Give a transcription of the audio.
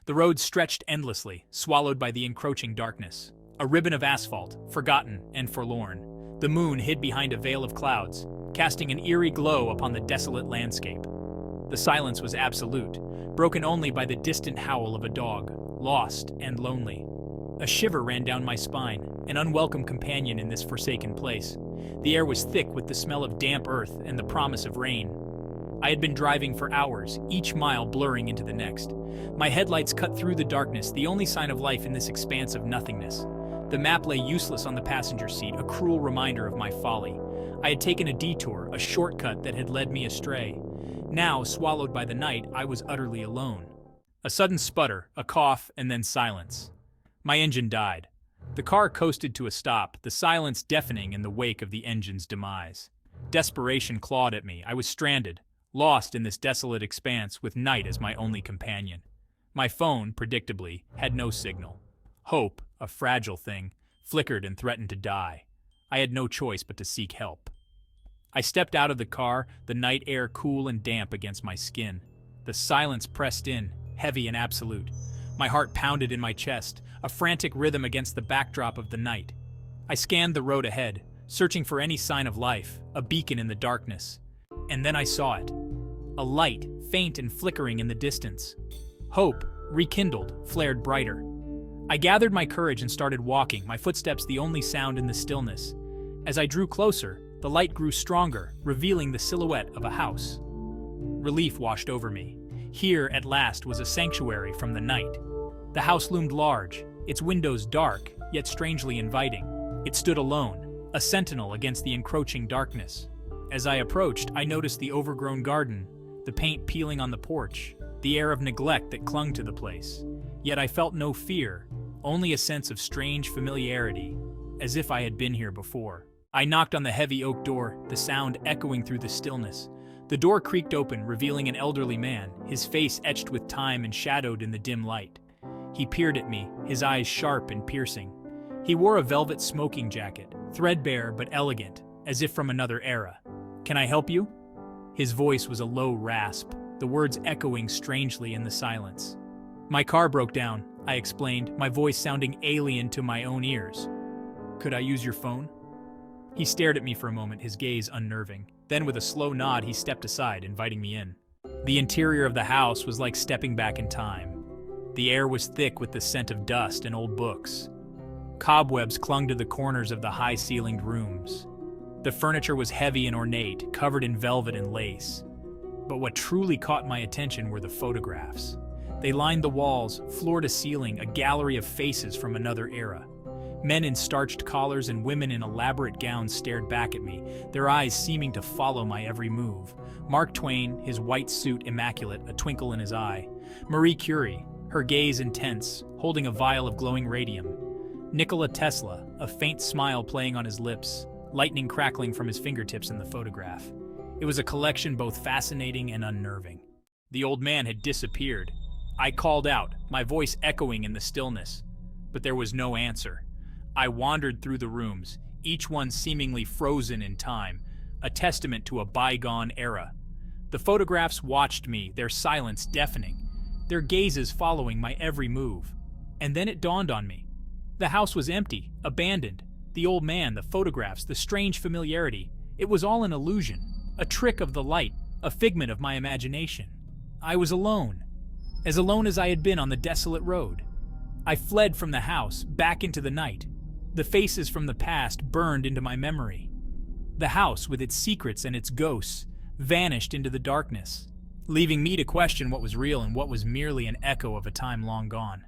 The road stretched endlessly, swallowed by the encroaching darkness. A ribbon of asphalt, forgotten and forlorn. The moon hid behind a veil of clouds, casting an eerie glow upon the desolate landscape. The silence was absolute, broken only by the distant howl of a dog, lost and lonely. A shiver ran down my spine, an unwelcome companion in this forsaken place. The air was thick with the smell of damp earth and the promise of rain. I had been driving for hours, each mile blurring into the next. My headlights cut through the darkness, the only sign of life in this expanse of nothingness. The map lay useless on the passenger seat, a cruel reminder of my folly. I had taken a detour, a shortcut that had led me astray. Now, swallowed by the night, I was utterly alone. A sudden sputter, a cough, and then silence. My engine died. The car coasted to a stop, the silence deafening in the wake of the engine's demise. Desperation clawed at me. I was stranded, lost in this desolate expanse with night as my only companion. My phone, predictably, had no signal. Hope, a fragile thing, flickered and threatened to die. I had no choice but to seek help. I stepped out of the car, the night air cool and damp against my skin. The silence pressed in, heavy and absolute. My heart pounded in my chest, a frantic rhythm against the backdrop of the night. I scanned the road ahead, searching for any sign of life, a beacon in the darkness. And then I saw it. A light, faint and flickering in the distance. Hope, rekindled, flared brighter. I gathered my courage and started walking, my footsteps the only sound in the stillness. As I drew closer, the light grew stronger, revealing the silhouette of a house. Relief washed over me. Here, at last, was a sanctuary from the night. The house loomed large, its windows dark, yet strangely inviting. It stood alone, a sentinel against the encroaching darkness. As I approached, I noticed the overgrown garden, the paint peeling on the porch, the air of neglect that clung to the place. Yet I felt no fear, only a sense of strange familiarity, as if I had been here before. I knocked on the heavy oak door, the sound echoing through the stillness. The door creaked open, revealing an elderly man, his face etched with time and shadowed in the dim light. He peered at me, his eyes sharp and piercing. He wore a velvet smoking jacket, threadbare but elegant, as if from another era. "Can I help you?" His voice was a low rasp, the words echoing strangely in the silence. "My car broke down," I explained, my voice sounding alien to my own ears. "Could I use your phone?" He stared at me for a moment, his gaze unnerving. Then with a slow nod, he stepped aside, inviting me in. The interior of the house was like stepping back in time. The air was thick with the scent of dust and old books. Cobwebs clung to the corners of the high-ceilinged rooms. The furniture was heavy and ornate, covered in velvet and lace. But what truly caught my attention were the photographs. They lined the walls, floor to ceiling, a gallery of faces from another era. Men in starched collars and women in elaborate gowns stared back at me, their eyes seeming to follow my every move. Mark Twain, his white suit immaculate, a twinkle in his eye. Marie Curie, her gaze intense, holding a vial of glowing radium. Nikola Tesla, a faint smile playing on his lips, lightning crackling from his fingertips in the photograph. It was a collection both fascinating and unnerving. The old man had disappeared. I called out, my voice echoing in the stillness. But there was no answer. I wandered through the rooms, each one seemingly frozen in time, a testament to a bygone era. The photographs watched me, their silence deafening, their gazes following my every move. And then it dawned on me. The house was empty, abandoned. The old man, the photographs, the strange familiarity. It was all an illusion, a trick of the light, a figment of my imagination. I was alone as I had been on the desolate road. I fled from the house, back into the night. The faces from the past burned into my memory. The house, with its secrets and its ghosts, vanished into the darkness, leaving me to question what was real and what was merely an echo of a time long gone.